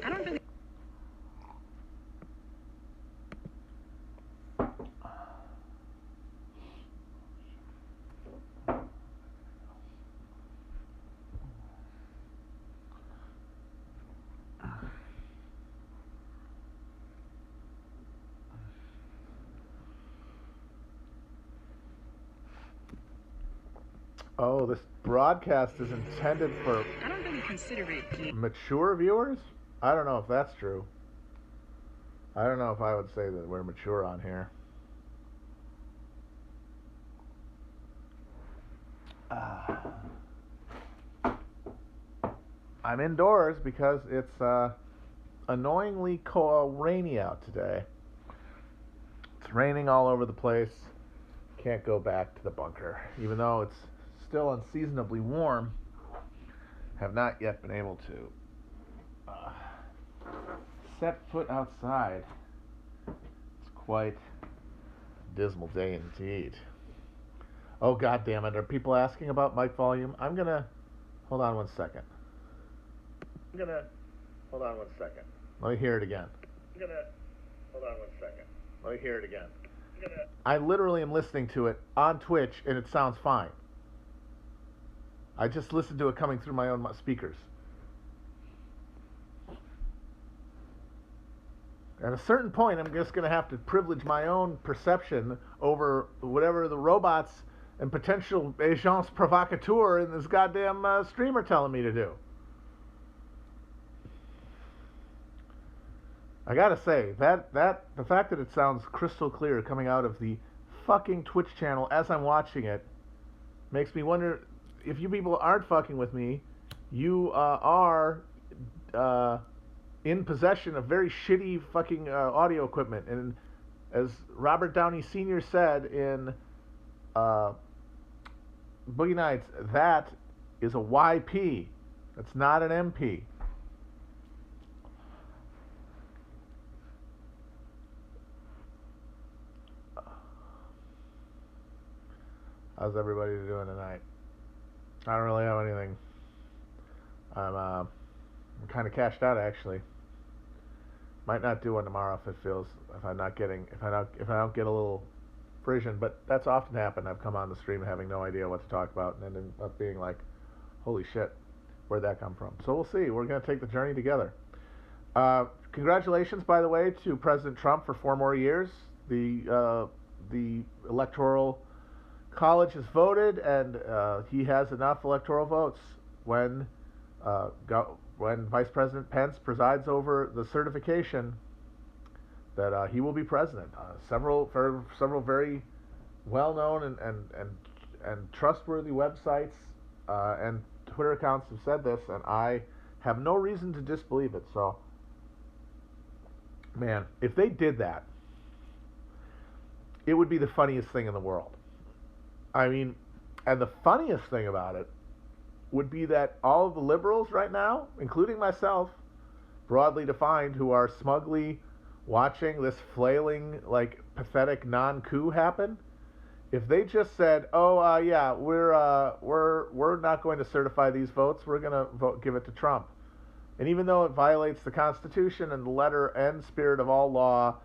I don't really. Oh, this broadcast is intended for I don't really consider it. mature viewers? I don't know if that's true. I don't know if I would say that we're mature on here. I'm indoors because it's annoyingly rainy out today. It's raining all over the place. Can't go back to the bunker, even though it's still unseasonably warm. Have not yet been able to set foot outside. It's quite a dismal day indeed. Oh, God damn it. Are people asking about mic volume? I'm going to... Hold on one second. Let me hear it again. Let me hear it again. I literally am listening to it on Twitch, and it sounds fine. I just listened to it coming through my own speakers. At a certain point, I'm just going to have to privilege my own perception over whatever the robots and potential agents provocateur in this goddamn stream are telling me to do. I gotta say, the fact that it sounds crystal clear coming out of the fucking Twitch channel as I'm watching it makes me wonder if you people aren't fucking with me, you are in possession of very shitty fucking audio equipment. And as Robert Downey Sr. said in Boogie Nights, that is a YP. That's not an MP. How's everybody doing tonight? I don't really have anything. I'm kind of cashed out actually. Might not do one tomorrow if I don't get a little frisson, but that's often happened. I've come on the stream having no idea what to talk about and then end up being like, holy shit, where'd that come from? So we'll see. We're gonna take the journey together. Congratulations, by the way, to President Trump for 4 more years. The Electoral College has voted, and he has enough electoral votes when Vice President Pence presides over the certification that he will be president. Several very well-known and trustworthy websites and Twitter accounts have said this, and I have no reason to disbelieve it. So, man, if they did that, it would be the funniest thing in the world. I mean, and the funniest thing about it would be that all of the liberals right now, including myself, broadly defined, who are smugly watching this flailing, like, pathetic non-coup happen, if they just said, "Oh, yeah, we're not going to certify these votes. We're going to give it to Trump," and even though it violates the Constitution and the letter and spirit of all law,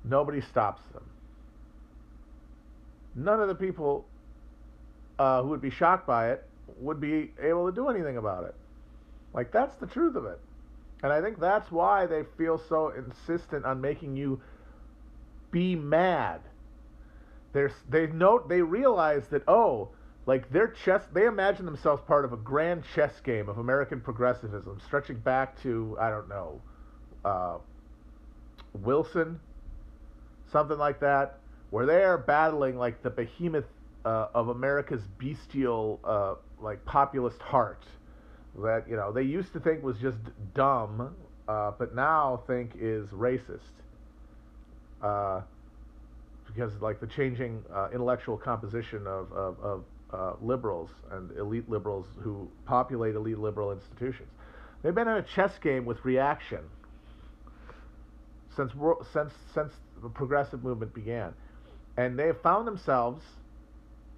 nobody stops them. None of the people who would be shocked by it would be able to do anything about it. Like, that's the truth of it. And I think that's why they feel so insistent on making you be mad. They realize that, like they imagine themselves part of a grand chess game of American progressivism, stretching back to, I don't know, Wilson, something like that, where they are battling like the behemoth of America's bestial, like populist heart that they used to think was just dumb, but now think is racist, because like the changing intellectual composition of liberals and elite liberals who populate elite liberal institutions. They've been in a chess game with reaction since the progressive movement began, and they have found themselves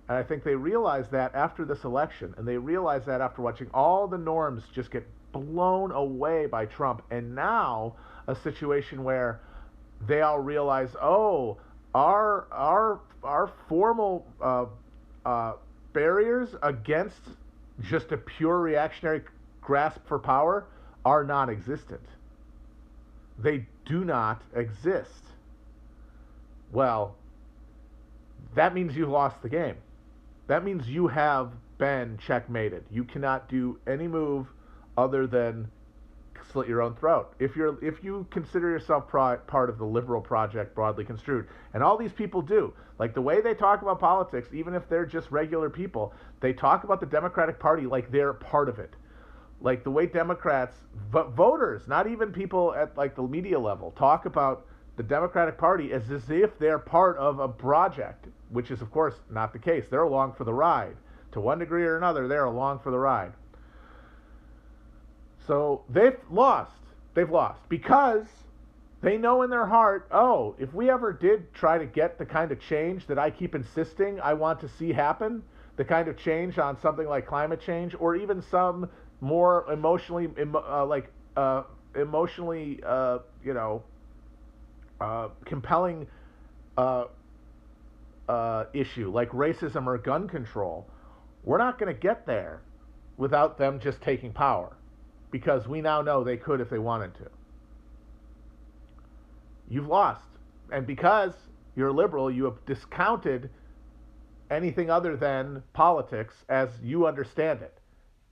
And I think they realized that after this election, and they realized that after watching all the norms just get blown away by Trump, and now a situation where they all realize, oh, our formal barriers against just a pure reactionary grasp for power are non-existent. They do not exist. Well, that means you've lost the game. That means you have been checkmated. You cannot do any move other than slit your own throat. If you consider yourself part of the liberal project broadly construed, and all these people do, like the way they talk about politics, even if they're just regular people, they talk about the Democratic Party like they're part of it. Like the way Democrats, voters, not even people at like the media level, talk about the Democratic Party as if they're part of a project, which is of course not the case. They're along for the ride. To one degree or another, they're along for the ride. So they've lost. They've lost because they know in their heart, oh, if we ever did try to get the kind of change that I keep insisting I want to see happen, the kind of change on something like climate change, or even some more emotionally, compelling issue like racism or gun control, we're not going to get there without them just taking power, because we now know they could if they wanted to. You've lost. And because you're a liberal, you have discounted anything other than politics as you understand it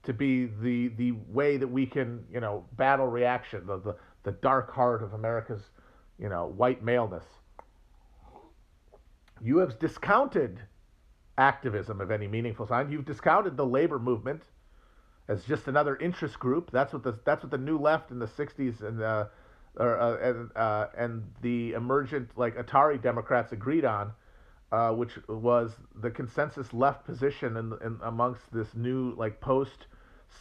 to be the way that we can, battle reaction, the dark heart of America's, white maleness. You have discounted activism of any meaningful kind. You've discounted the labor movement as just another interest group. That's what the new left in the '60s and the emergent like Atari Democrats agreed on, which was the consensus left position in amongst this new like post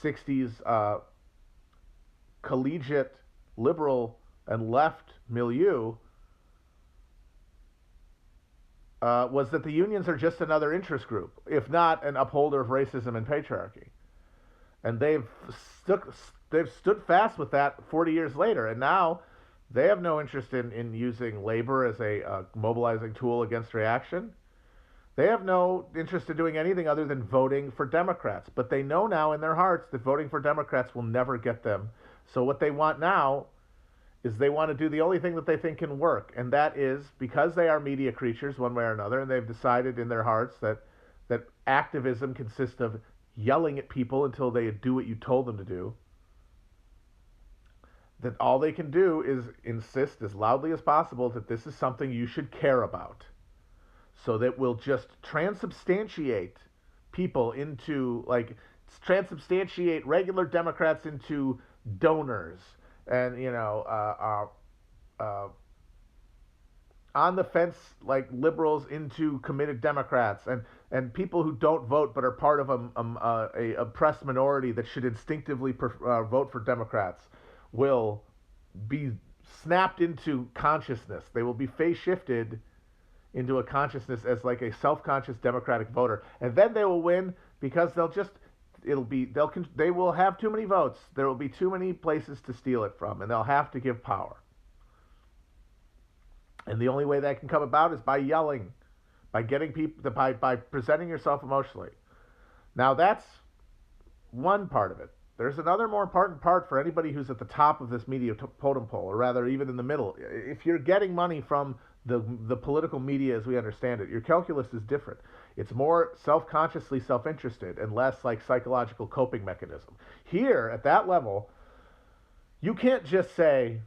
'60s collegiate liberal and left milieu. Was that the unions are just another interest group, if not an upholder of racism and patriarchy. And they've stood fast with that 40 years later, and now they have no interest in using labor as a mobilizing tool against reaction. They have no interest in doing anything other than voting for Democrats. But they know now in their hearts that voting for Democrats will never get them. So what they want now is they want to do the only thing that they think can work, and that is, because they are media creatures one way or another, and they've decided in their hearts that activism consists of yelling at people until they do what you told them to do, that all they can do is insist as loudly as possible that this is something you should care about, so that we'll just transubstantiate people into, transubstantiate regular Democrats into donors, and on the fence like liberals into committed Democrats, and people who don't vote but are part of a oppressed minority that should instinctively vote for Democrats will be snapped into consciousness. They will be phase shifted into a consciousness as like a self-conscious Democratic voter, and then they will win because they will have too many votes. There will be too many places to steal it from, and they'll have to give power. And the only way that can come about is by yelling, by getting people, by presenting yourself emotionally. Now that's one part of it. There's another more important part for anybody who's at the top of this media totem pole, or rather even in the middle. If you're getting money from the political media as we understand it, your calculus is different. It's more self-consciously self-interested and less like psychological coping mechanism. Here, at that level, you can't just say,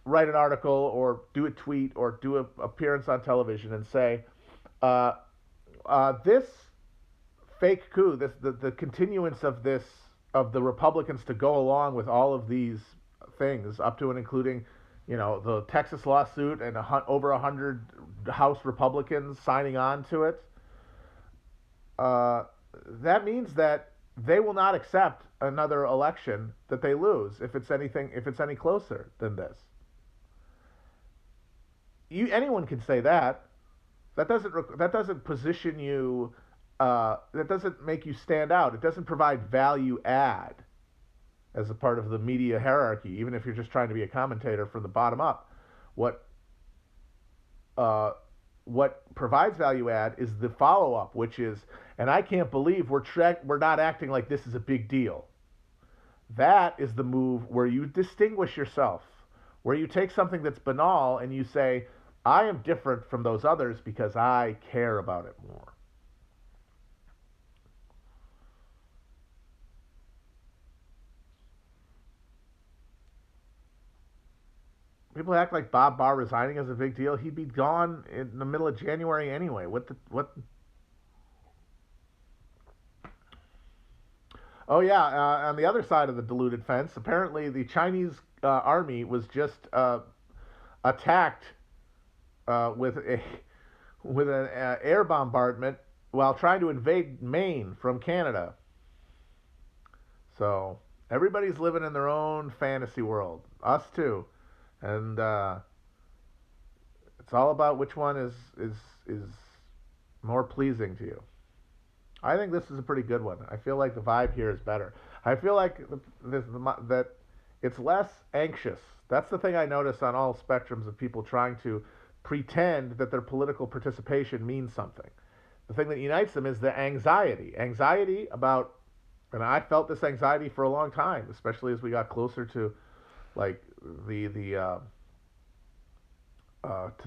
write an article or do a tweet or do an appearance on television and say, this fake coup, the continuance of the Republicans to go along with all of these things, up to and including, the Texas lawsuit and over 100 House Republicans signing on to it. That means that they will not accept another election that they lose if it's any closer than this. Anyone can say that. That doesn't position you that doesn't make you stand out. It doesn't provide value add as a part of the media hierarchy, even if you're just trying to be a commentator from the bottom up. What uh, what provides value add is the follow up, which is, and I can't believe we're not acting like this is a big deal. That is the move where you distinguish yourself, where you take something that's banal and you say, I am different from those others because I care about it more. People act like Bob Barr resigning is a big deal. He'd be gone in the middle of January anyway. What? Oh yeah, on the other side of the diluted fence, apparently the Chinese army was just attacked with a with an air bombardment while trying to invade Maine from Canada. So everybody's living in their own fantasy world. Us too, and it's all about which one is more pleasing to you. I think this is a pretty good one. I feel like the vibe here is better. I feel like that it's less anxious. That's the thing I notice on all spectrums of people trying to pretend that their political participation means something. The thing that unites them is the anxiety. Anxiety about, and I felt this anxiety for a long time, especially as we got closer to like to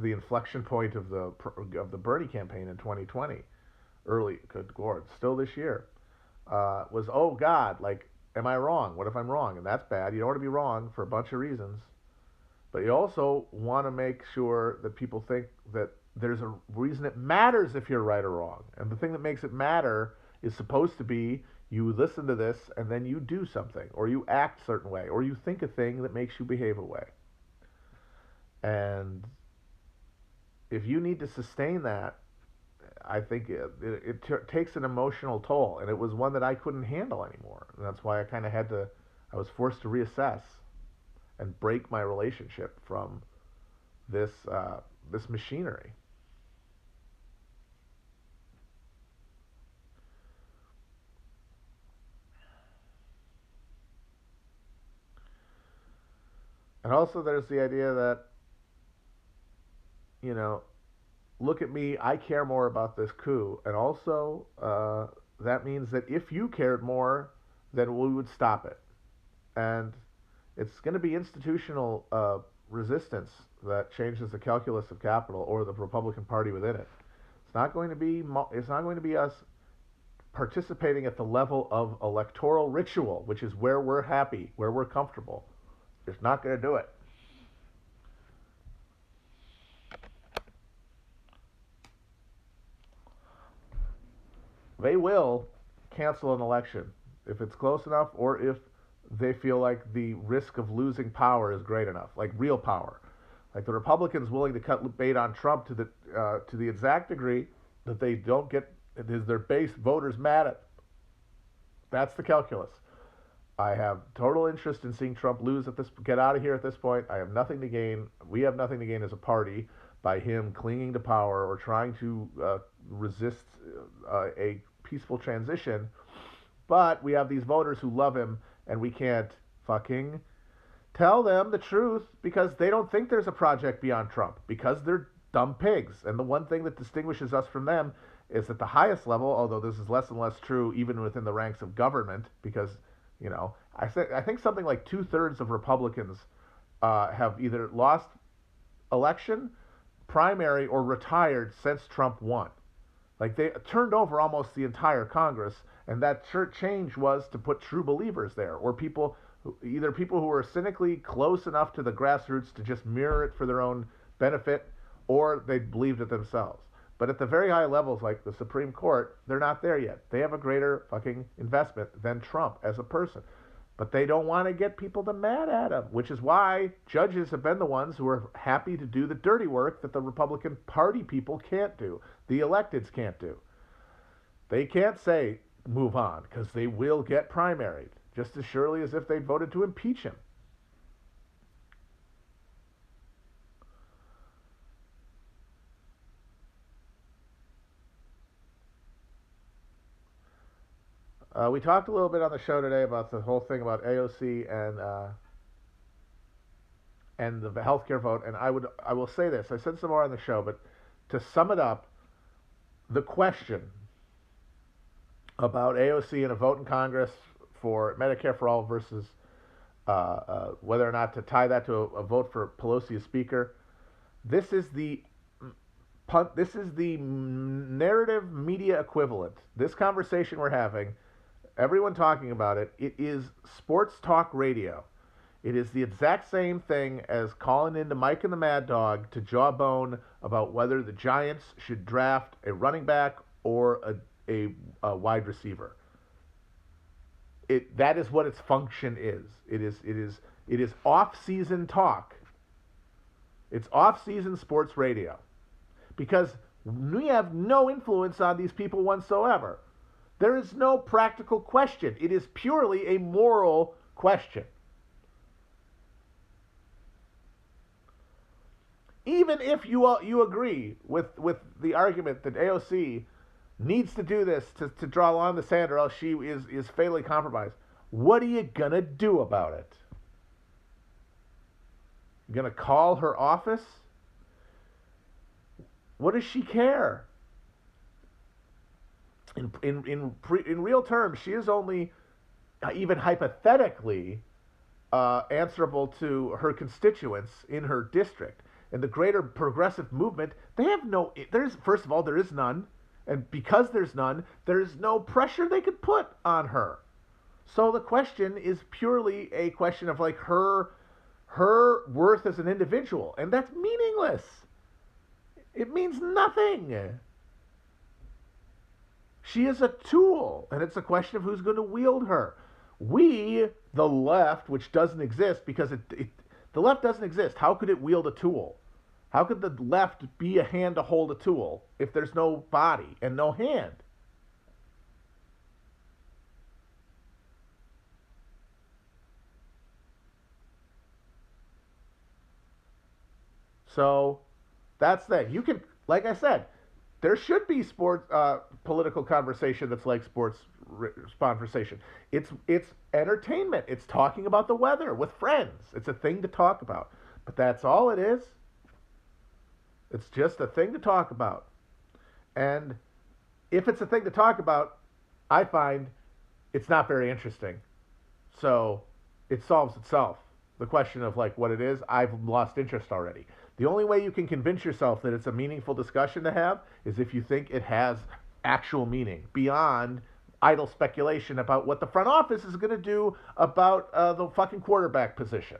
the inflection point of the Bernie campaign in 2020. Early, good lord, still this year, was, oh God, like, am I wrong? What if I'm wrong? And that's bad. You don't want to be wrong for a bunch of reasons, but you also want to make sure that people think that there's a reason it matters if you're right or wrong. And the thing that makes it matter is supposed to be you listen to this and then you do something, or you act a certain way, or you think a thing that makes you behave a way. And if you need to sustain that, I think it takes an emotional toll, and it was one that I couldn't handle anymore. And that's why I was forced to reassess and break my relationship from this machinery. And also, there's the idea that, you know, look at me, I care more about this coup. And also, that means that if you cared more, then we would stop it. And it's going to be institutional resistance that changes the calculus of capital or the Republican Party within it. It's not going to be us participating at the level of electoral ritual, which is where we're happy, where we're comfortable. It's not going to do it. They will cancel an election if it's close enough, or if they feel like the risk of losing power is great enough, like real power. Like the Republicans willing to cut bait on Trump to the exact degree that they don't get their base voters mad at. That's the calculus. I have total interest in seeing Trump lose get out of here at this point. I have nothing to gain. We have nothing to gain as a party by him clinging to power or trying to resist a peaceful transition. But we have these voters who love him, and we can't fucking tell them the truth because they don't think there's a project beyond Trump, because they're dumb pigs. And the one thing that distinguishes us from them is at the highest level, although this is less and less true even within the ranks of government, because, you know, I think something like 2/3 of Republicans have either lost election, primary, or retired since Trump won. Like, they turned over almost the entire Congress, and that change was to put true believers there, or either people who were cynically close enough to the grassroots to just mirror it for their own benefit, or they believed it themselves. But at the very high levels, like the Supreme Court, they're not there yet. They have a greater fucking investment than Trump as a person. But they don't want to get people to mad at him, which is why judges have been the ones who are happy to do the dirty work that the Republican Party people can't do, the electeds can't do. They can't say, move on, because they will get primaried, just as surely as if they voted to impeach him. We talked a little bit on the show today about the whole thing about AOC and the healthcare vote. And I will say this. I said some more on the show, but to sum it up, the question about AOC and a vote in Congress for Medicare for all versus whether or not to tie that to a vote for Pelosi as Speaker. This is the narrative media equivalent. This conversation we're having, everyone talking about it, it is sports talk radio. It is the exact same thing as calling into Mike and the Mad Dog to jawbone about whether the Giants should draft a running back or a wide receiver. That is what its function is. It is off-season talk. It's off-season sports radio. Because we have no influence on these people whatsoever. There is no practical question. It is purely a moral question. Even if you agree with the argument that AOC needs to do this to draw a line in the sand or else she is fatally compromised, what are you going to do about it? You going to call her office? What does she care? In real terms, she is only, even hypothetically, answerable to her constituents in her district. And the greater progressive movement, they have no, first of all, there is none. And because there's none, there's no pressure they could put on her. So the question is purely a question of like her worth as an individual. And that's meaningless. It means nothing. She is a tool, and it's a question of who's going to wield her. We, the left, which doesn't exist because the left doesn't exist. How could it wield a tool? How could the left be a hand to hold a tool if there's no body and no hand? So that's that. You can, like I said, there should be sports political conversation that's like sports conversation. It's entertainment. It's talking about the weather with friends. It's a thing to talk about. But that's all it is. It's just a thing to talk about. And if it's a thing to talk about, I find it's not very interesting. So it solves itself. The question of like what it is, I've lost interest already. The only way you can convince yourself that it's a meaningful discussion to have is if you think it has actual meaning beyond idle speculation about what the front office is going to do about the fucking quarterback position.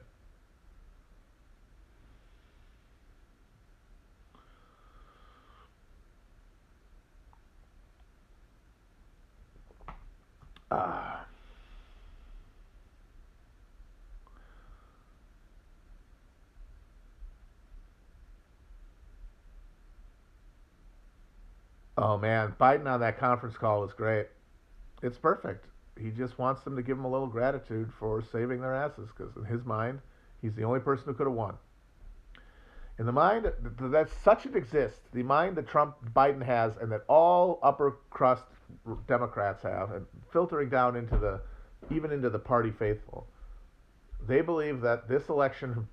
Oh man, Biden on that conference call was great. It's perfect. He just wants them to give him a little gratitude for saving their asses because in his mind, he's the only person who could have won. In the mind that such it exists, the mind that Biden has and that all upper crust Democrats have, and filtering down into even into the party faithful, they believe that this election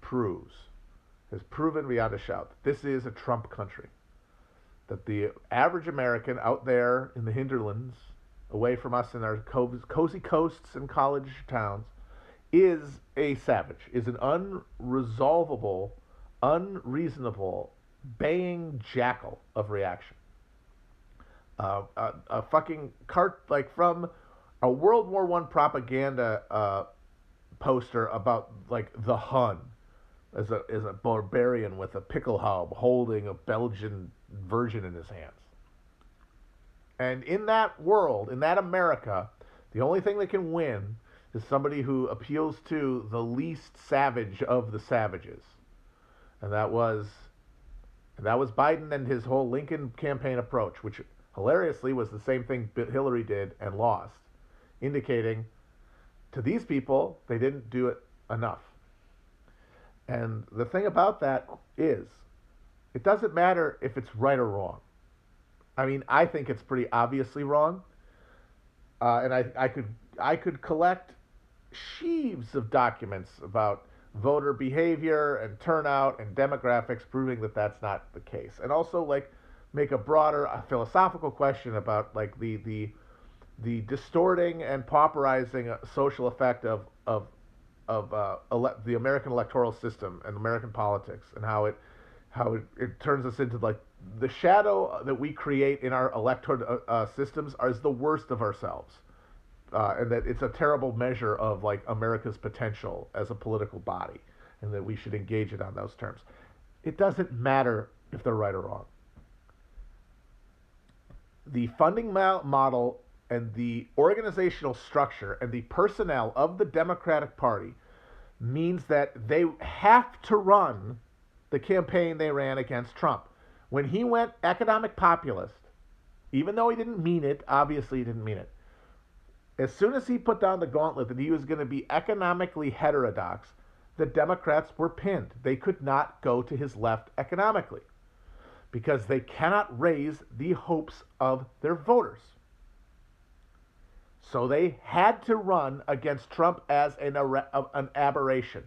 has proven beyond a shout that this is a Trump country. That the average American out there in the hinterlands, away from us in our cozy coasts and college towns, is a savage, is an unresolvable, unreasonable, baying jackal of reaction. A fucking like from a World War I propaganda poster about like the Hun as a barbarian with a pickelhaube holding a Belgian virgin in his hands. And in that world, in that America, the only thing that can win is somebody who appeals to the least savage of the savages. And that was Biden and his whole Lincoln campaign approach, which hilariously was the same thing Hillary did and lost, indicating to these people they didn't do it enough. And the thing about that is, it doesn't matter if it's right or wrong. I mean, I think it's pretty obviously wrong. and I could collect sheaves of documents about voter behavior and turnout and demographics proving that that's not the case, and also like make a broader philosophical question about like the distorting and pauperizing social effect of the American electoral system and American politics, and how it turns us into like the shadow that we create in our electoral systems is the worst of ourselves, and that it's a terrible measure of like America's potential as a political body, and that we should engage it on those terms. It doesn't matter if they're right or wrong. The funding model and the organizational structure and the personnel of the Democratic Party means that they have to run the campaign they ran against Trump. When he went economic populist, even though he didn't mean it, obviously he didn't mean it, as soon as he put down the gauntlet that he was going to be economically heterodox, the Democrats were pinned. They could not go to his left economically because they cannot raise the hopes of their voters. So they had to run against Trump as an aberration,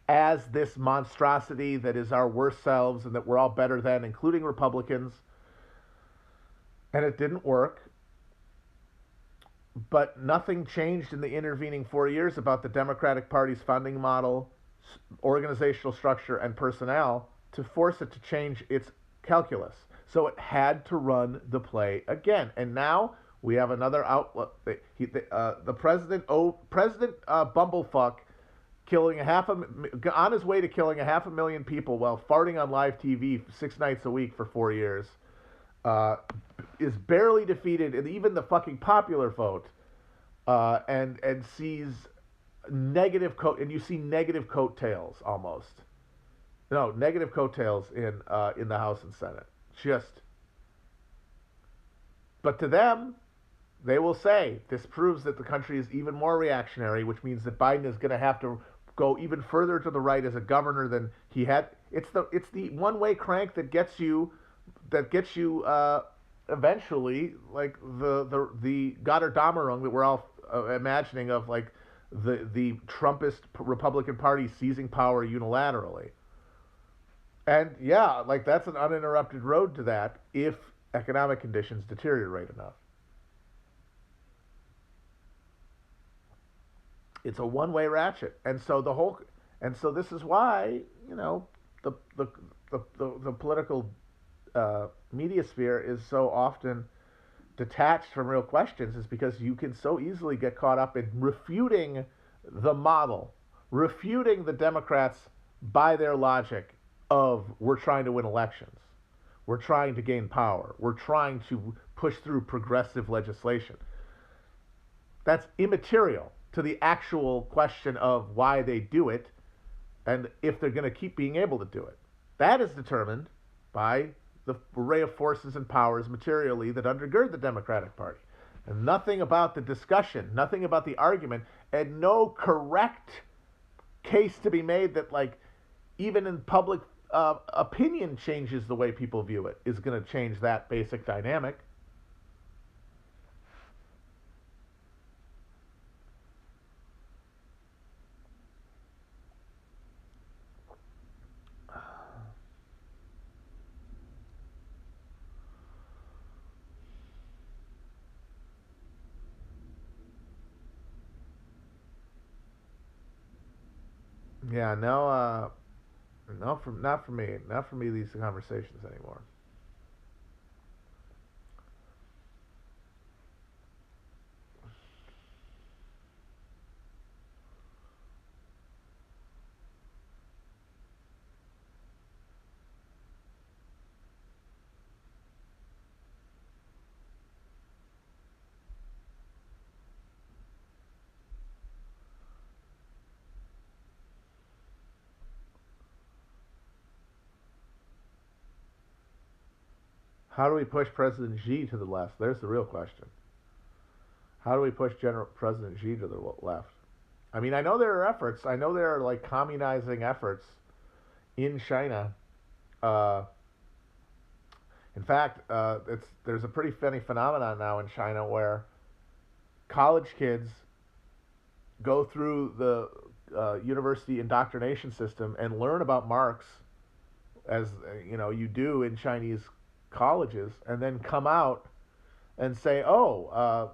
as this monstrosity that is our worst selves and that we're all better than, including Republicans. And it didn't work. But nothing changed in the intervening 4 years about the Democratic Party's funding model, organizational structure, and personnel to force it to change its calculus. So it had to run the play again. And now we have another outlet. The president, Bumblefuck, on his way to killing 500,000 people while farting on live TV 6 nights a week for 4 years, is barely defeated in even the fucking popular vote, and sees negative and you see negative coattails almost. No, negative coattails in the House and Senate. But to them, they will say this proves that the country is even more reactionary, which means that Biden is going to have to go even further to the right as a governor than he had. It's the one-way crank that gets you eventually, like the Gotterdammerung that we're all imagining of, like the Trumpist Republican Party seizing power unilaterally. And yeah, like that's an uninterrupted road to that if economic conditions deteriorate enough. It's a one-way ratchet, and so this is why the political media sphere is so often detached from real questions, is because you can so easily get caught up in refuting the model, refuting the Democrats by their logic of we're trying to win elections, we're trying to gain power, we're trying to push through progressive legislation. That's immaterial to the actual question of why they do it and if they're going to keep being able to do it. That is determined by the array of forces and powers materially that undergird the Democratic Party. And nothing about the discussion, nothing about the argument, and no correct case to be made that, like, even in public opinion changes the way people view it is going to change that basic dynamic. Yeah, no, not for me. Not for me, these conversations anymore. How do we push President Xi to the left? There's the real question. How do we push President Xi to the left? I mean, I know there are efforts. I know there are like communizing efforts in China. Uh, in fact, there's a pretty funny phenomenon now in China where college kids go through the university indoctrination system and learn about Marx as you do in Chinese colleges, and then come out and say, "Oh,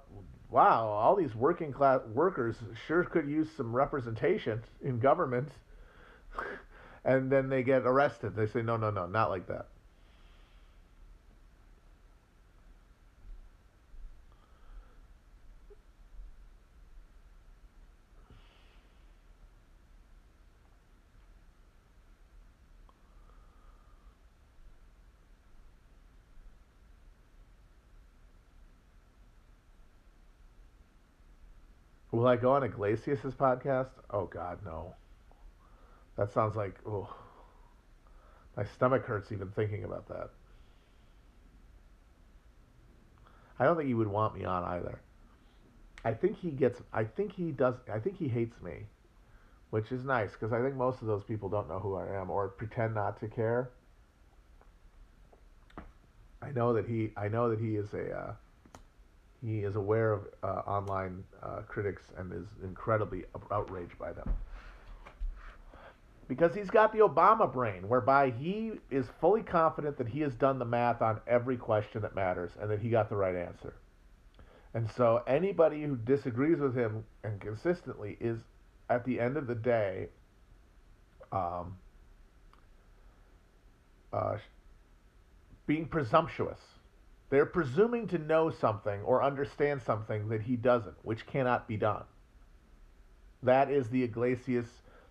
wow, all these working class workers sure could use some representation in government," and then they get arrested. They say, "No, no, no, not like that." Will I go on Iglesias' podcast? Oh God, no. That sounds like, oh, my stomach hurts even thinking about that. I don't think he would want me on either. I think he gets. I think he does. I think he hates me, which is nice because I think most of those people don't know who I am or pretend not to care. I know that he. I know that he is a. He is aware of online critics and is incredibly outraged by them. Because he's got the Obama brain, whereby he is fully confident that he has done the math on every question that matters and that he got the right answer. And so anybody who disagrees with him and consistently is, at the end of the day, um, uh, being presumptuous. They're presuming to know something or understand something that he doesn't, which cannot be done. That is the Iglesias,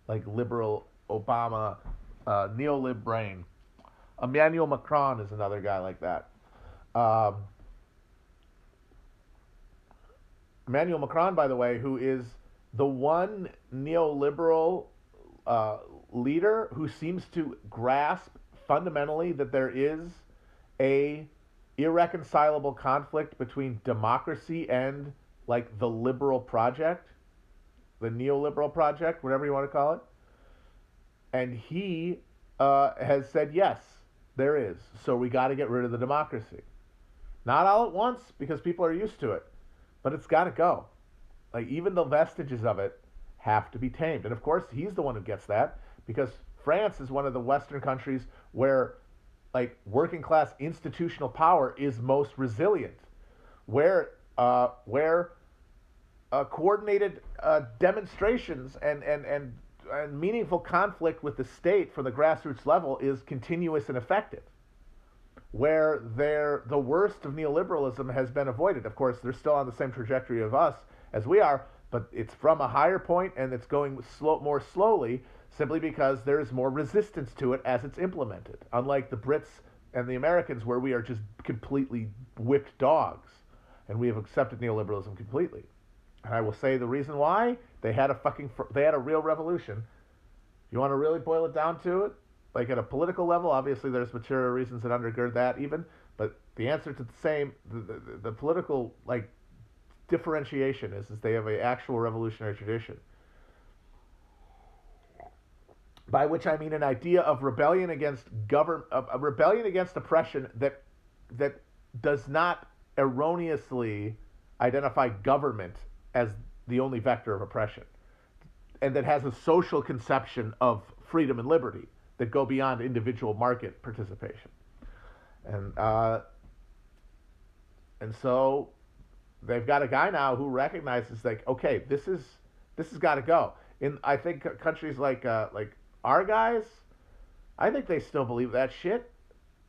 like liberal Obama, neolib brain. Emmanuel Macron is another guy like that. Emmanuel Macron, by the way, who is the one neoliberal leader who seems to grasp fundamentally that there is a irreconcilable conflict between democracy and like the liberal project, the neoliberal project, whatever you want to call it. And he has said, yes, there is. So we got to get rid of the democracy. Not all at once because people are used to it, but it's got to go. Like even the vestiges of it have to be tamed. And of course, he's the one who gets that because France is one of the Western countries where like working class institutional power is most resilient, where coordinated demonstrations and meaningful conflict with the state from the grassroots level is continuous and effective, where the worst of neoliberalism has been avoided. Of course, they're still on the same trajectory of us as we are, but it's from a higher point and it's going more slowly, simply because there is more resistance to it as it's implemented. Unlike the Brits and the Americans, where we are just completely whipped dogs, and we have accepted neoliberalism completely. And I will say the reason why they had a real revolution. You want to really boil it down to it, like at a political level, obviously there's material reasons that undergird that even, but the answer to the political like differentiation is they have an actual revolutionary tradition. By which I mean an idea of rebellion against a rebellion against oppression that does not erroneously identify government as the only vector of oppression, and that has a social conception of freedom and liberty that go beyond individual market participation. And so they've got a guy now who recognizes like, okay, this has got to go. In I think countries like our guys, I think they still believe that shit,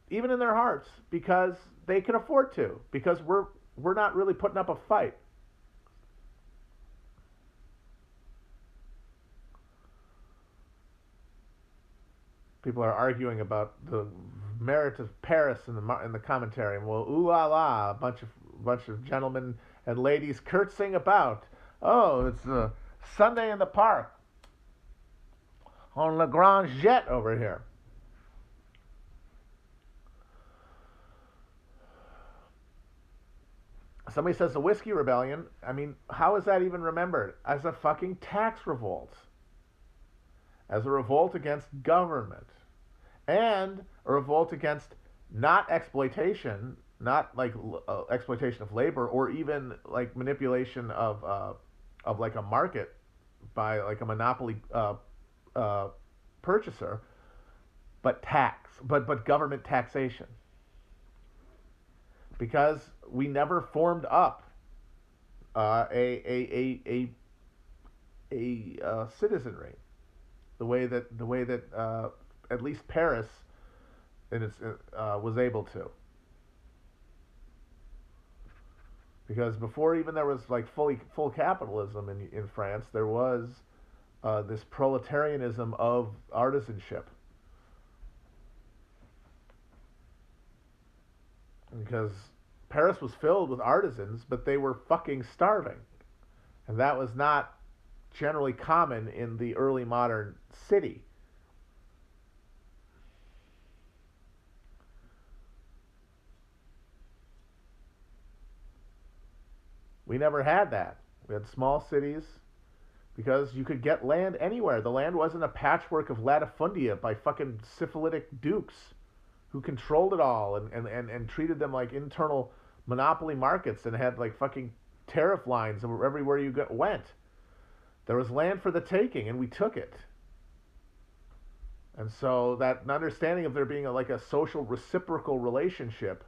even in their hearts, because they can afford to, because we're not really putting up a fight. People are arguing about the merit of Paris in the commentary. Well, ooh la la, a bunch of gentlemen and ladies curtsying about. Oh, it's a Sunday in the park on Le Grand Jet over here. Somebody says the Whiskey Rebellion. I mean, how is that even remembered? As a fucking tax revolt. As a revolt against government. And a revolt against not exploitation, not like exploitation of labor or even like manipulation of like a market by like a monopoly uh, purchaser, but but government taxation, because we never formed up a citizenry the way that at least Paris was able to. Because before even there was like full capitalism in France, there was this proletarianism of artisanship. Because Paris was filled with artisans, but they were fucking starving. And that was not generally common in the early modern city. We never had that. We had small cities because you could get land anywhere. The land wasn't a patchwork of latifundia by fucking syphilitic dukes who controlled it all and treated them like internal monopoly markets and had like fucking tariff lines everywhere you went. There was land for the taking, and we took it. And so that understanding of there being like a social reciprocal relationship,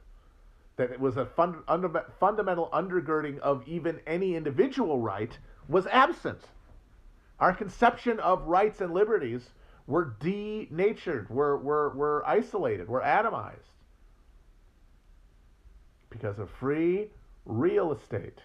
that it was a fundamental undergirding of even any individual right, was absent. Our conception of rights and liberties were denatured, were isolated, were atomized because of free real estate.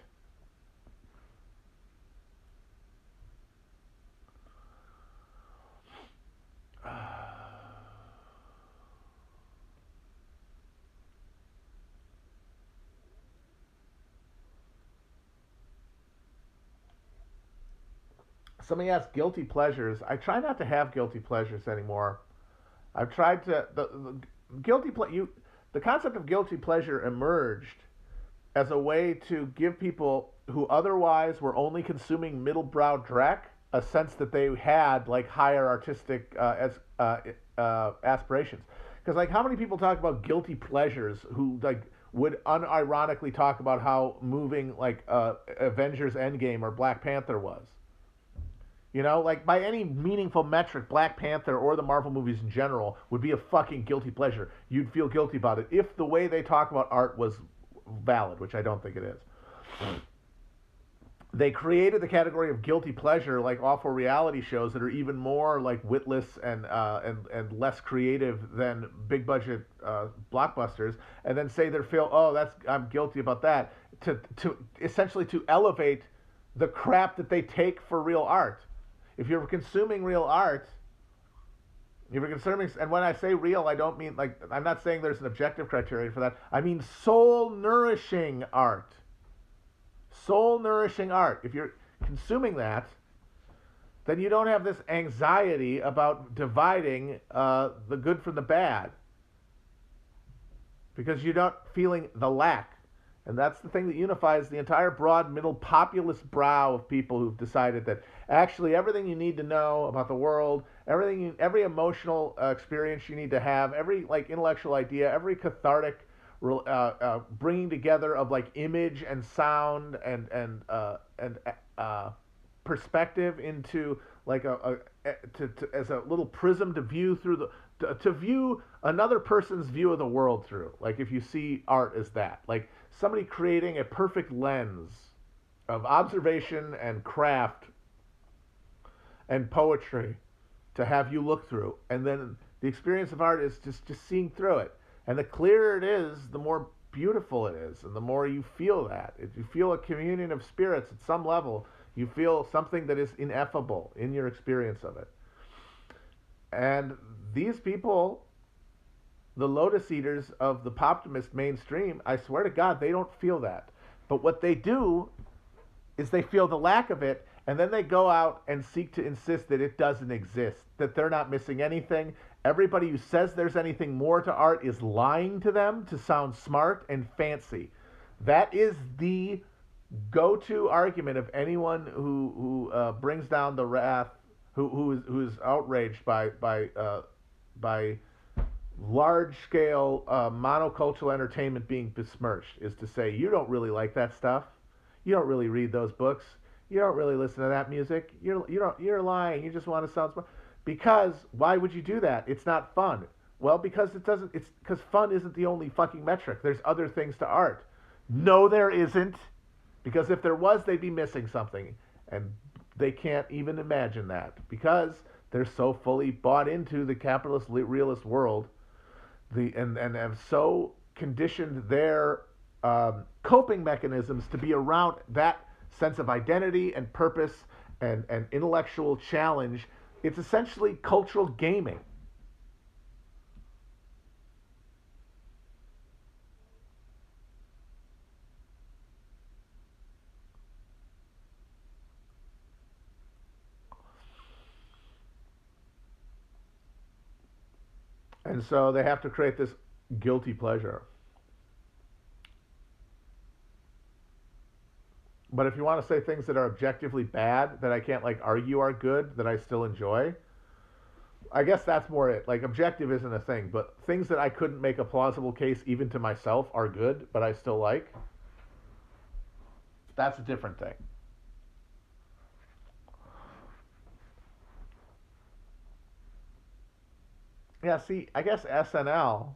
Somebody asked guilty pleasures. I try not to have guilty pleasures anymore. I've tried to the the concept of guilty pleasure emerged as a way to give people who otherwise were only consuming middle-brow dreck a sense that they had like higher artistic aspirations. Because like, how many people talk about guilty pleasures who like would unironically talk about how moving like Avengers Endgame or Black Panther was? You know, like by any meaningful metric, Black Panther or the Marvel movies in general would be a fucking guilty pleasure. You'd feel guilty about it if the way they talk about art was valid, which I don't think it is. They created the category of guilty pleasure, like awful reality shows that are even more like witless and less creative than big budget blockbusters, and then say they're I'm guilty about that, to essentially to elevate the crap that they take for real art. If you're consuming real art, if you're consuming, and when I say real, I don't mean like, I'm not saying there's an objective criterion for that. I mean soul nourishing art. Soul nourishing art. If you're consuming that, then you don't have this anxiety about dividing the good from the bad, because you're not feeling the lack. And that's the thing that unifies the entire broad middle populist brow of people who've decided that actually everything you need to know about the world, every emotional experience you need to have, every like intellectual idea, every cathartic bringing together of like image and sound and perspective into like as a little prism to view through to view another person's view of the world through. Like if you see art as that, like somebody creating a perfect lens of observation and craft and poetry to have you look through, and then the experience of art is just seeing through it. And the clearer it is, the more beautiful it is, and the more you feel that. If you feel a communion of spirits at some level, you feel something that is ineffable in your experience of it. And these people, the lotus eaters of the poptimist mainstream, I swear to God, they don't feel that. But what they do is they feel the lack of it, and then they go out and seek to insist that it doesn't exist, that they're not missing anything. Everybody who says there's anything more to art is lying to them to sound smart and fancy. That is the go-to argument of anyone who brings down the wrath, who is outraged by large scale monocultural entertainment being besmirched is to say you don't really like that stuff, you don't really read those books, you don't really listen to that music, you're lying, you just want to sound smart. Because why would you do that? It's not fun. Well, because it doesn't. It's because fun isn't the only fucking metric. There's other things to art. No, there isn't. Because if there was, they'd be missing something, and they can't even imagine that because they're so fully bought into the capitalist realist world, and have so conditioned their coping mechanisms to be around that sense of identity and purpose and intellectual challenge. It's essentially cultural gaming. And so they have to create this guilty pleasure. But if you want to say things that are objectively bad, that I can't like argue are good, that I still enjoy, I guess that's more it. Like objective isn't a thing, but things that I couldn't make a plausible case even to myself are good, but I still like, that's a different thing. Yeah, see, I guess SNL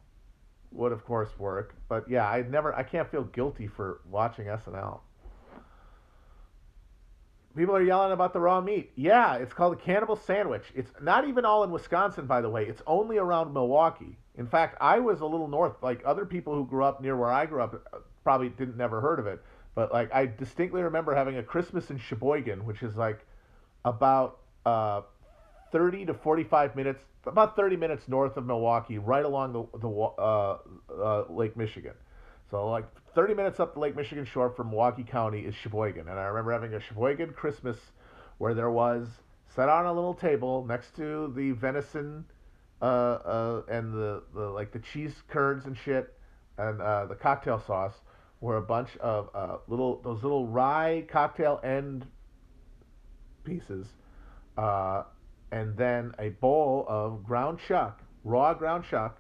would of course work, but yeah, I can't feel guilty for watching SNL. People are yelling about the raw meat. Yeah, it's called a cannibal sandwich. It's not even all in Wisconsin, by the way. It's only around Milwaukee. In fact, I was a little north. Like other people who grew up near where I grew up probably didn't never heard of it. But like I distinctly remember having a Christmas in Sheboygan, which is like about 30 to 45 minutes, about 30 minutes north of Milwaukee, right along the Lake Michigan. So like 30 minutes up the Lake Michigan shore from Milwaukee County is Sheboygan, and I remember having a Sheboygan Christmas where there was set on a little table next to the venison and the like the cheese curds and shit and the cocktail sauce were a bunch of little rye cocktail end pieces, uh, and then a bowl of ground chuck, raw ground chuck.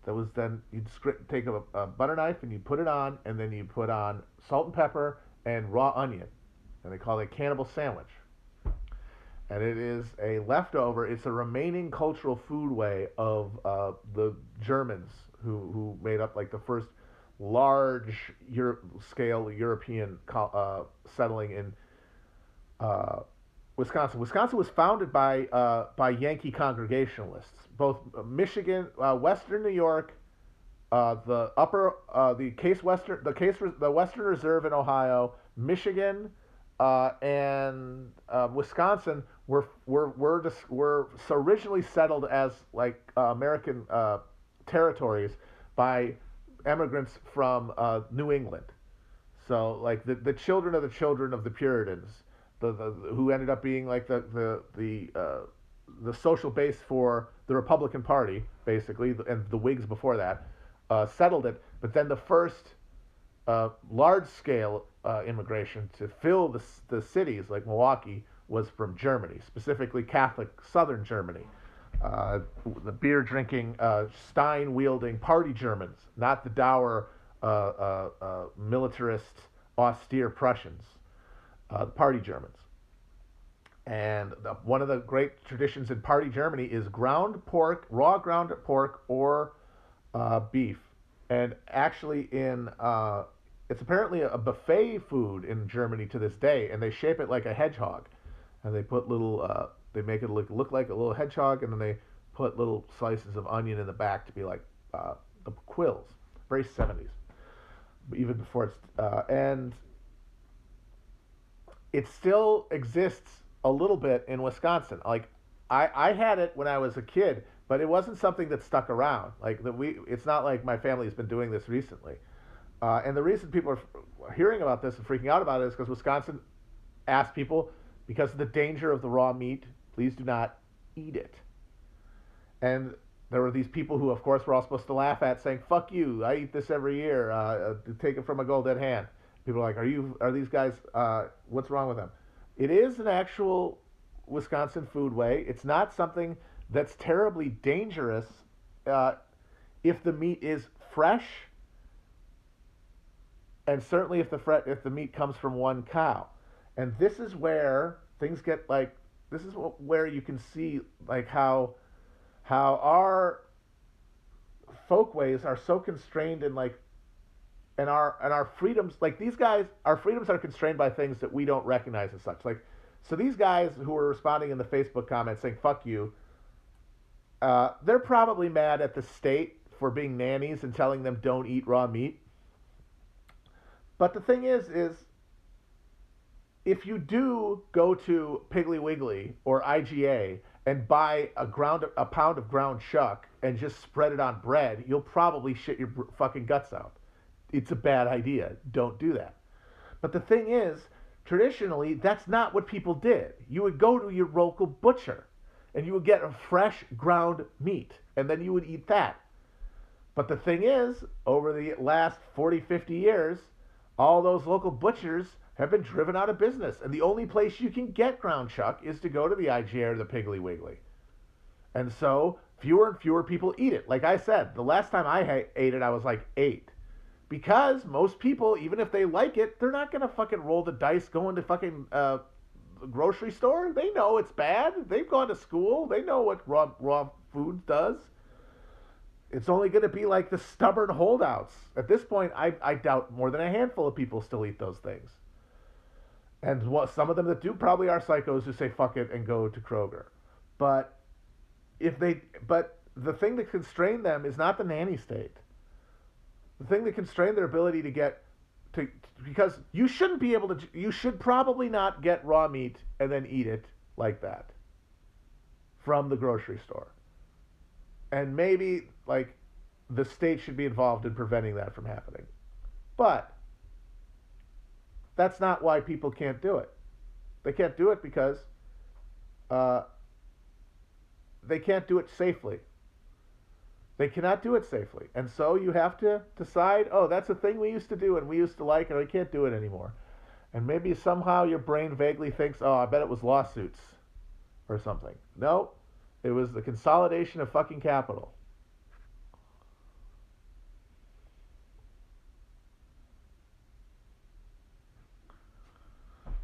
That was then you'd take a butter knife and you put it on, and then you put on salt and pepper and raw onion, and they call it a cannibal sandwich. And it is a leftover. It's a remaining cultural foodway of the Germans who made up like the first large scale European settling in uh, Wisconsin. Wisconsin was founded by Yankee Congregationalists. Both Michigan, Western New York, the Western Reserve in Ohio, Michigan, and Wisconsin were originally settled as like American territories by immigrants from New England. So like the children of the Puritans, who ended up being like the social base for the Republican Party, basically, and the Whigs before that, settled it. But then the first large scale immigration to fill the cities like Milwaukee was from Germany, specifically Catholic Southern Germany. The beer drinking, Stein wielding party Germans, not the dour, militarist, austere Prussians, party Germans. And one of the great traditions in party Germany is ground pork, raw ground pork, or beef. And actually, it's apparently a buffet food in Germany to this day, and they shape it like a hedgehog, and they put they make it look like a little hedgehog, and then they put little slices of onion in the back to be like the quills. Very 70s, even before and it still exists a little bit in Wisconsin. Like I had it when I was a kid, but it wasn't something that stuck around. Like it's not like my family's been doing this recently. And the reason people are hearing about this and freaking out about it is because Wisconsin asked people, because of the danger of the raw meat, please do not eat it. And there were these people who, of course, we're all supposed to laugh at, saying, "Fuck you! I eat this every year. Take it from a gold dead hand." People are like, Are these guys? What's wrong with them?" It is an actual Wisconsin foodway. It's not something that's terribly dangerous. Uh, if the meat is fresh, and certainly if the meat comes from one cow. And this is where things get like, this is where you can see like how our folkways are so constrained in like, and our freedoms, like these guys, our freedoms are constrained by things that we don't recognize as such. Like, so these guys who are responding in the Facebook comments saying "fuck you," they're probably mad at the state for being nannies and telling them don't eat raw meat. But the thing is if you do go to Piggly Wiggly or IGA and buy a pound of ground chuck and just spread it on bread, you'll probably shit your fucking guts out. It's a bad idea. Don't do that. But the thing is, traditionally, that's not what people did. You would go to your local butcher and you would get a fresh ground meat, and then you would eat that. But the thing is, over the last 40, 50 years, all those local butchers have been driven out of business. And the only place you can get ground chuck is to go to the IGA or the Piggly Wiggly. And so fewer and fewer people eat it. Like I said, the last time I ate it, I was like 8. Because most people, even if they like it, they're not going to fucking roll the dice going to fucking grocery store. They know it's bad. They've gone to school. They know what raw food does. It's only going to be like the stubborn holdouts. At this point, I doubt more than a handful of people still eat those things. And some of them that do probably are psychos who say fuck it and go to Kroger. But the thing that constrained them is not the nanny state. The thing that constrained their ability to get to, because you shouldn't be able to, you should probably not get raw meat and then eat it like that from the grocery store. And maybe like the state should be involved in preventing that from happening. But that's not why people can't do it. They can't do it because they can't do it safely. They cannot do it safely. And so you have to decide, oh, that's a thing we used to do and we used to like, and we can't do it anymore. And maybe somehow your brain vaguely thinks, oh, I bet it was lawsuits or something. No, it was the consolidation of fucking capital.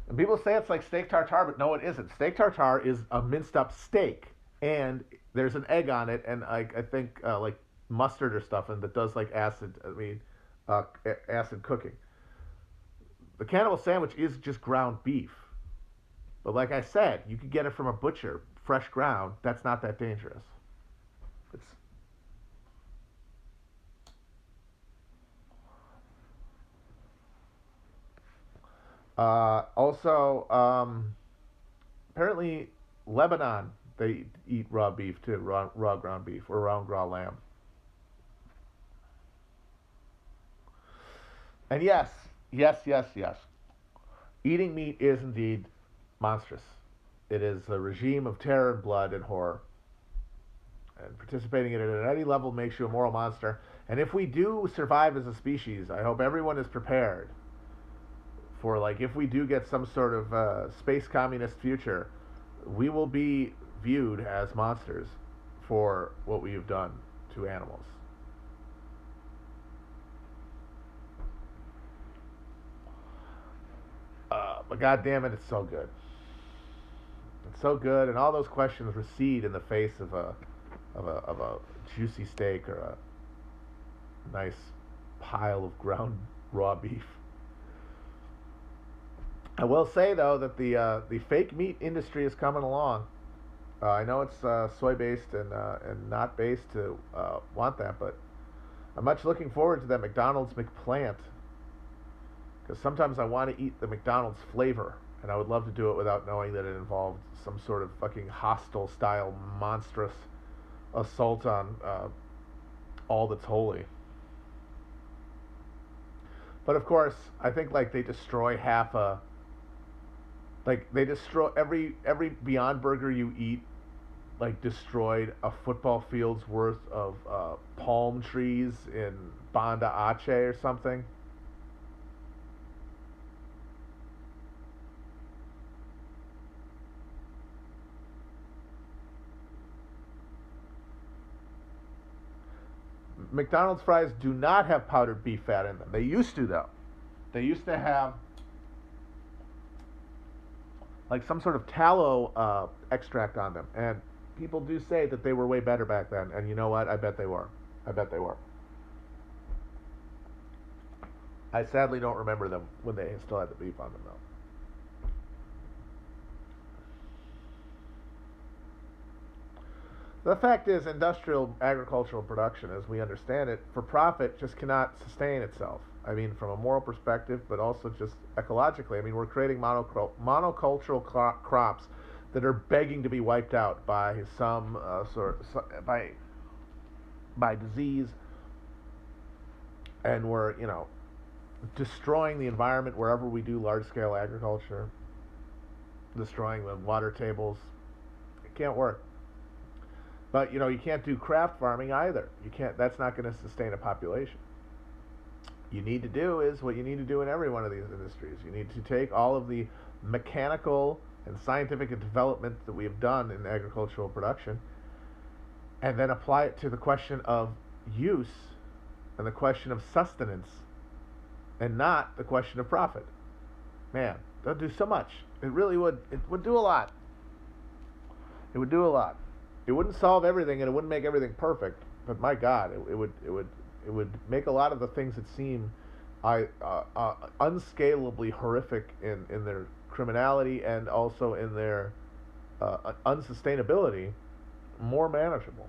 And people say it's like steak tartare, but no, it isn't. Steak tartare is a minced up steak, and there's an egg on it, and I think like mustard or stuff, and that does like acid cooking. The cannibal sandwich is just ground beef, but like I said, you could get it from a butcher, fresh ground. That's not that dangerous. It's apparently Lebanon, they eat raw beef too, raw ground beef or raw lamb. And yes. Eating meat is indeed monstrous. It is a regime of terror and blood and horror. And participating in it at any level makes you a moral monster. And if we do survive as a species, I hope everyone is prepared for, like, if we do get some sort of space communist future, we will be viewed as monsters for what we have done to animals. But God damn it, it's so good. It's so good, and all those questions recede in the face of a juicy steak or a nice pile of ground raw beef. I will say though that the fake meat industry is coming along. I know it's soy based and not based to want that, but I'm much looking forward to that McDonald's McPlant, because sometimes I want to eat the McDonald's flavor, and I would love to do it without knowing that it involved some sort of fucking hostile style monstrous assault on all that's holy. But of course, I think like they destroy they destroy every Beyond Burger you eat, like destroyed a football field's worth of palm trees in Banda Aceh or something. McDonald's fries do not have powdered beef fat in them. They used to, though. They used to have like some sort of tallow extract on them, and people do say that they were way better back then. And you know what? I bet they were. I bet they were. I sadly don't remember them when they still had the beef on them, though. The fact is, industrial agricultural production, as we understand it, for profit, just cannot sustain itself. I mean, from a moral perspective, but also just ecologically. I mean, we're creating monocultural crops that are begging to be wiped out by by disease, and we're destroying the environment wherever we do large-scale agriculture, destroying the water tables. It can't work. But you can't do craft farming either. You can't. That's not going to sustain a population. You need to do is what you need to do in every one of these industries. You need to take all of the mechanical and scientific development that we have done in agricultural production, and then apply it to the question of use and the question of sustenance, and not the question of profit. Man, that'd do so much. It really would. It would do a lot. It would do a lot. It wouldn't solve everything, and it wouldn't make everything perfect. But my God, it would make a lot of the things that seem unscalably horrific in their criminality and also in their unsustainability more manageable.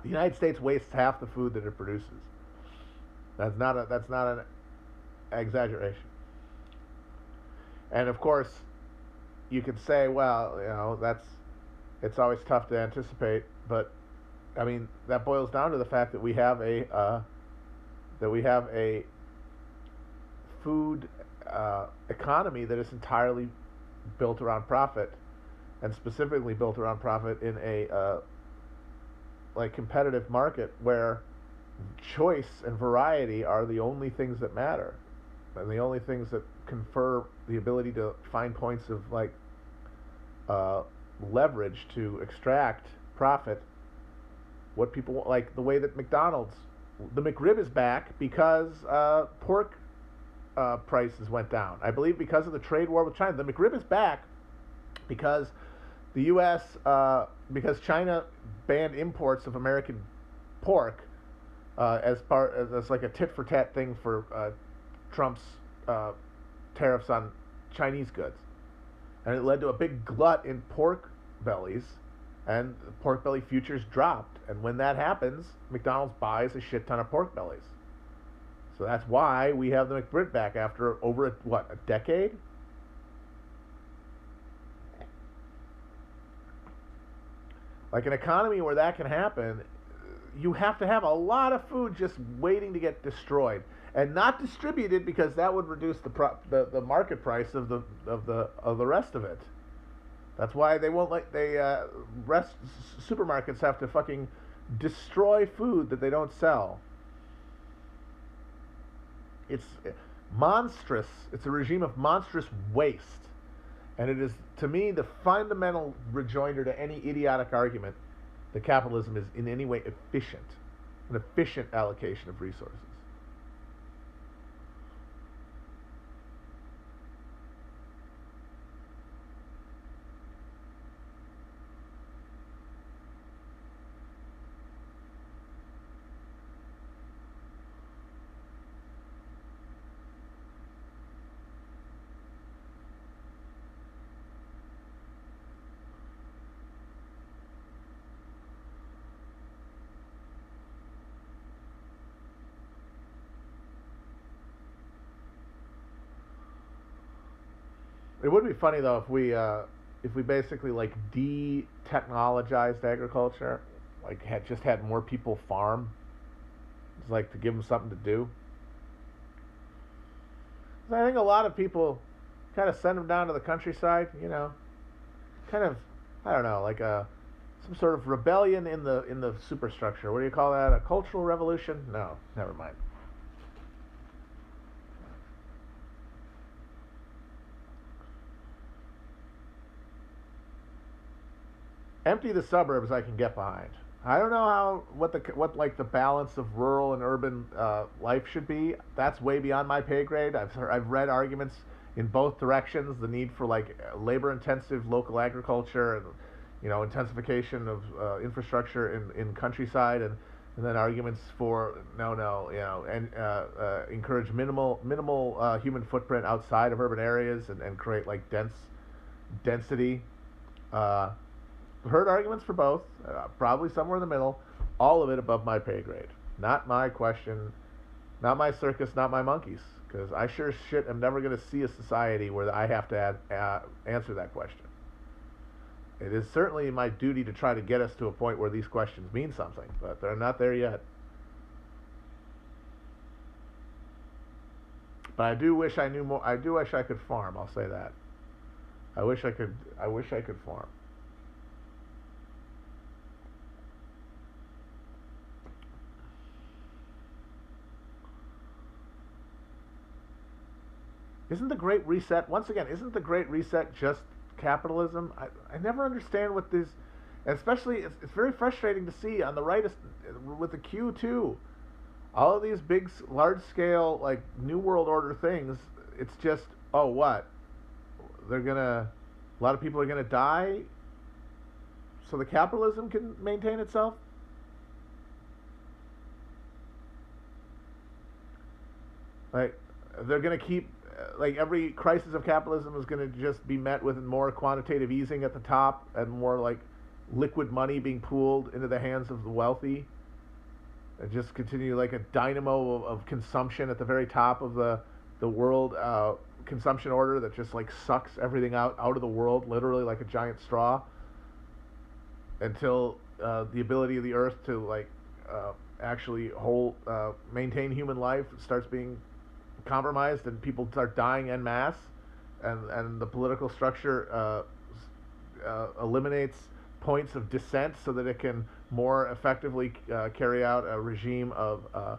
The United States wastes half the food that it produces. That's not an exaggeration. And of course, you could say, well, it's always tough to anticipate, but I mean that boils down to the fact that we have a food economy that is entirely built around profit, and specifically built around profit in a competitive market where choice and variety are the only things that matter, and the only things that confer the ability to find points of leverage to extract profit. What people want, like the way that McDonald's, the McRib is back because pork prices went down. I believe because of the trade war with China. The McRib is back because the U.S. Because China banned imports of American pork as like a tit for tat thing for Trump's tariffs on Chinese goods, and it led to a big glut in pork bellies, and pork belly futures dropped. And when that happens, McDonald's buys a shit ton of pork bellies. So that's why we have the McRib back after over a decade. Like an economy where that can happen, you have to have a lot of food just waiting to get destroyed and not distributed, because that would reduce the market price of the rest of it. That's why they won't supermarkets have to fucking destroy food that they don't sell. It's monstrous. It's a regime of monstrous waste. And it is, to me, the fundamental rejoinder to any idiotic argument that capitalism is in any way efficient, an efficient allocation of resources. It would be funny though if we basically like de-technologized agriculture, like had more people farm, it's like to give them something to do. 'Cause I think a lot of people kind of send them down to the countryside, you know, kind of, I don't know, like some sort of rebellion in the superstructure. What do you call that? A cultural revolution? No, never mind. Empty the suburbs I can get behind. I don't know what like the balance of rural and urban life should be. That's way beyond my pay grade. I've read arguments in both directions. The need for like labor intensive local agriculture and intensification of infrastructure in countryside, and then arguments for no, and encourage minimal human footprint outside of urban areas and create like density. Heard arguments for both, probably somewhere in the middle. All of it above my pay grade. Not my question, not my circus, not my monkeys. Because I sure as shit am never going to see a society where I have to answer that question. It is certainly my duty to try to get us to a point where these questions mean something, but they're not there yet. But I do wish I knew more. I do wish I could farm. I'll say that. I wish I could farm. Isn't the Great Reset, once again, isn't the Great Reset just capitalism? I never understand what this, especially, it's very frustrating to see on the right with the Q too. All of these big, large-scale, like, New World Order things, it's just, oh, what? A lot of people are going to die so the capitalism can maintain itself? Like, they're going to keep, like every crisis of capitalism is going to just be met with more quantitative easing at the top and more like liquid money being pooled into the hands of the wealthy, and just continue like a dynamo of consumption at the very top of the world consumption order that just like sucks everything out of the world, literally like a giant straw, until the ability of the earth to like actually maintain human life starts being compromised and people start dying en masse, and the political structure eliminates points of dissent so that it can more effectively carry out a regime of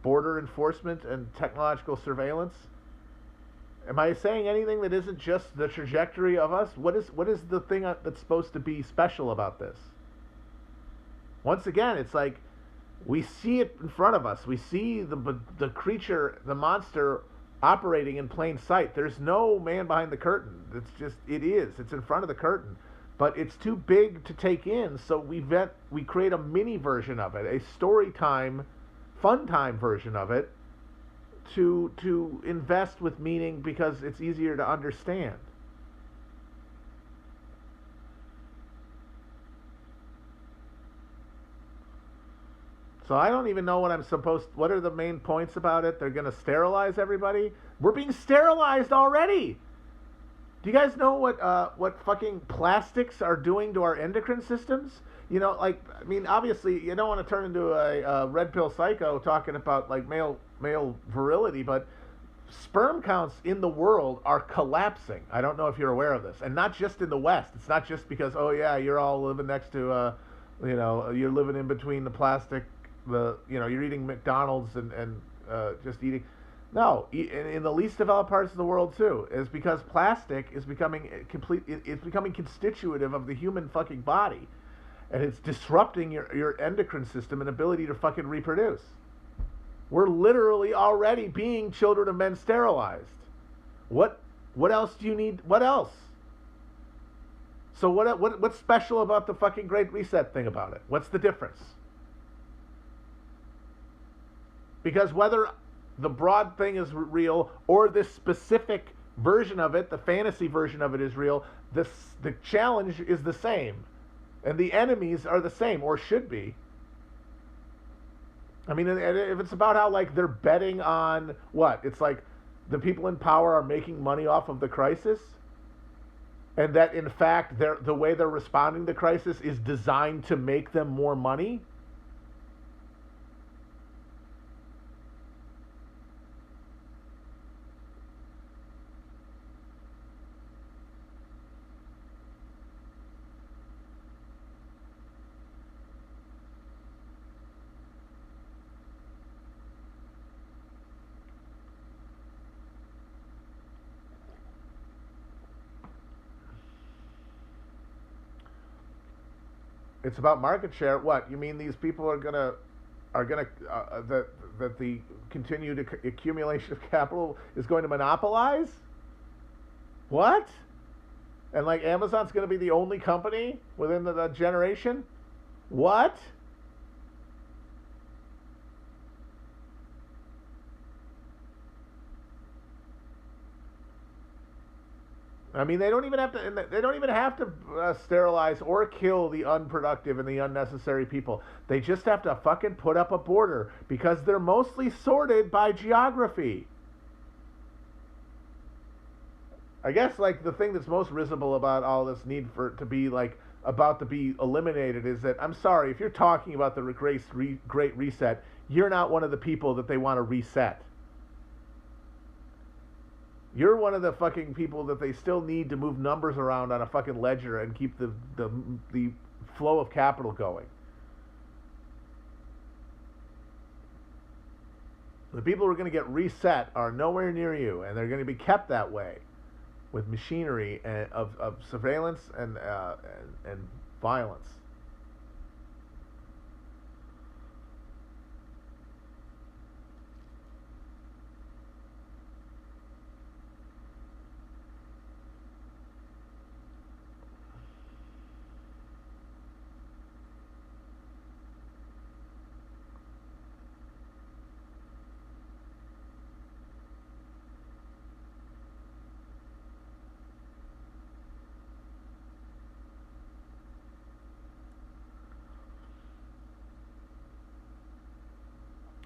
border enforcement and technological surveillance. Am I saying anything that isn't just the trajectory of us? What is the thing that's supposed to be special about this? Once again, it's like we see it in front of us. We see the creature, the monster, operating in plain sight. There's no man behind the curtain. It's in front of the curtain. But it's too big to take in, so we create a mini version of it, a story time, fun time version of it, to invest with meaning because it's easier to understand. So I don't even know what what are the main points about it? They're going to sterilize everybody? We're being sterilized already. Do you guys know what fucking plastics are doing to our endocrine systems? Obviously you don't want to turn into a red pill psycho talking about like male virility, but sperm counts in the world are collapsing. I don't know if you're aware of this, and not just in the West. It's not just because you're all living next to you're living in between the plastic. You're eating McDonald's and just eating. No, in the least developed parts of the world too, is because plastic is becoming it's becoming constitutive of the human fucking body, and it's disrupting your endocrine system and ability to fucking reproduce. We're literally already being children of men sterilized. What else do you need? What else? So what's special about the fucking Great Reset thing about it? What's the difference? Because whether the broad thing is real or this specific version of it, the fantasy version of it is real, the challenge is the same. And the enemies are the same, or should be. I mean, if it's about how like they're betting on what? It's like the people in power are making money off of the crisis, and that in fact the way they're responding to the crisis is designed to make them more money. It's about market share. What you mean? These people are gonna that the continued accumulation of capital is going to monopolize? What? And like Amazon's going to be the only company within the generation? What? I mean, they don't even have to. They don't even have to sterilize or kill the unproductive and the unnecessary people. They just have to fucking put up a border because they're mostly sorted by geography. I guess like the thing that's most risible about all this need for it to be like about to be eliminated is that I'm sorry if you're talking about the Great Reset, you're not one of the people that they want to reset. You're one of the fucking people that they still need to move numbers around on a fucking ledger and keep the flow of capital going. The people who are going to get reset are nowhere near you, and they're going to be kept that way with machinery of surveillance and violence.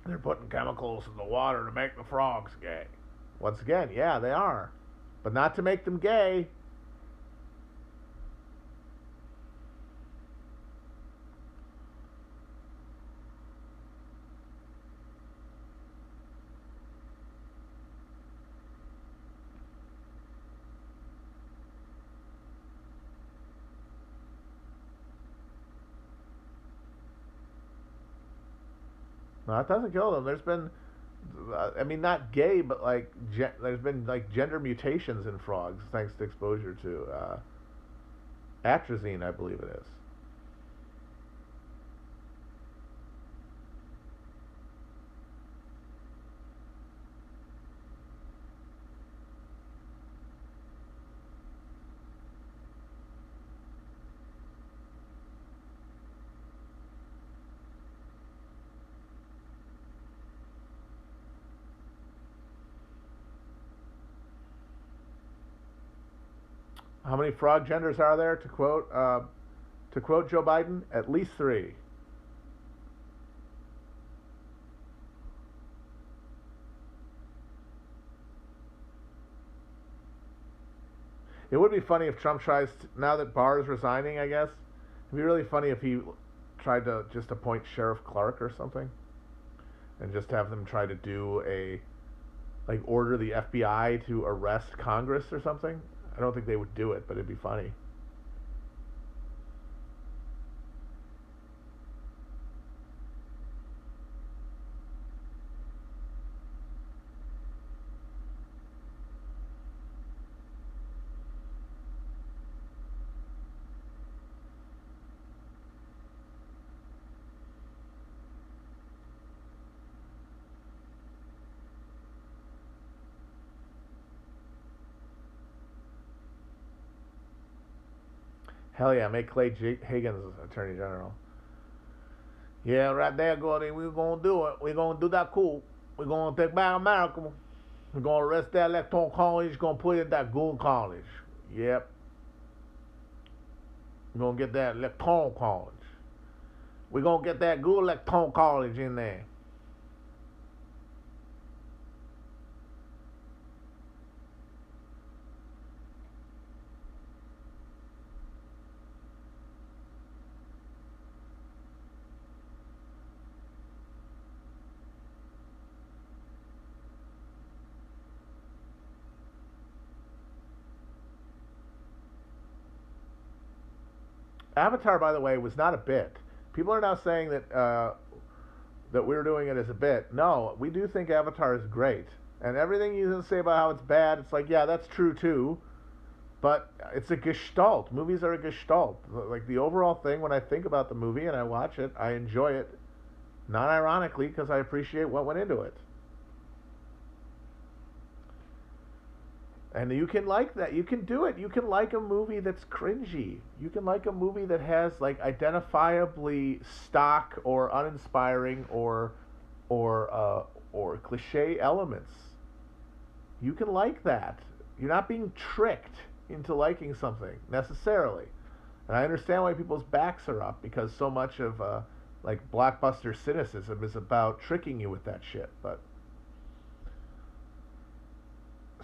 They're putting chemicals in the water to make the frogs gay. Once again, yeah, they are. But not to make them gay. No, it doesn't kill them. There's been, I mean, not gay, but like there's been like gender mutations in frogs thanks to exposure to atrazine, I believe it is. How many frog genders are there? To quote Joe Biden, at least three. It would be funny if Trump tries to, now that Barr is resigning. I guess it'd be really funny if he tried to just appoint Sheriff Clark or something, and just have them try to do a like order the FBI to arrest Congress or something. I don't think they would do it, but it'd be funny. Hell yeah, make Clay Higgins Attorney General. Yeah, right there, Gordy. We're gonna do it. We're gonna do that cool. We're gonna take back America. We're gonna arrest that electoral college. Gonna put it in that goon college. Yep. We're gonna get that electoral college. We're gonna get that good electoral college in there. Avatar, by the way, was not a bit. People are now saying that we're doing it as a bit. No, we do think Avatar is great, and everything you say about how it's bad, it's like, yeah, that's true too. But it's a gestalt. Movies are a gestalt. Like the overall thing, when I think about the movie and I watch it, I enjoy it, not ironically, because I appreciate what went into it. And you can like that. You can do it. You can like a movie that's cringy. You can like a movie that has like identifiably stock or uninspiring or cliche elements. You can like that. You're not being tricked into liking something necessarily. And I understand why people's backs are up, because so much of like blockbuster cynicism is about tricking you with that shit. But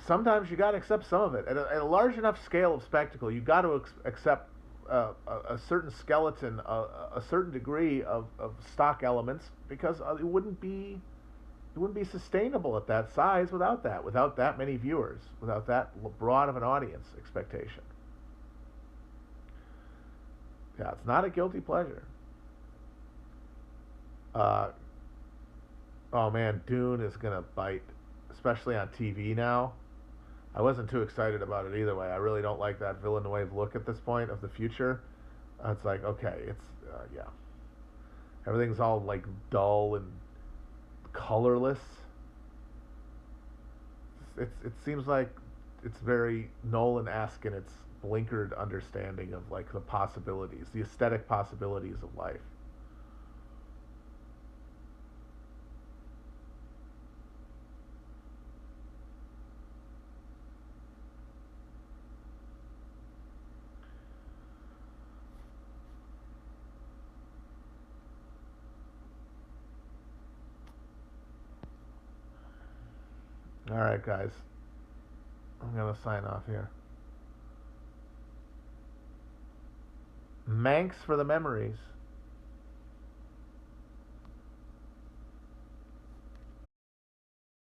sometimes you got to accept some of it. At a large enough scale of spectacle, you got to accept a certain skeleton, a certain degree of stock elements, because it wouldn't be sustainable at that size without that many viewers, without that broad of an audience expectation. Yeah, it's not a guilty pleasure. Uh, oh man, Dune is gonna bite, especially on TV now. I wasn't too excited about it either way. I really don't like that Villeneuve look at this point of the future. It's like, okay, it's yeah, everything's all like dull and colorless. It seems like it's very Nolan-esque in its blinkered understanding of like the possibilities, the aesthetic possibilities of life. All right, guys, I'm gonna sign off here. Manx for the memories.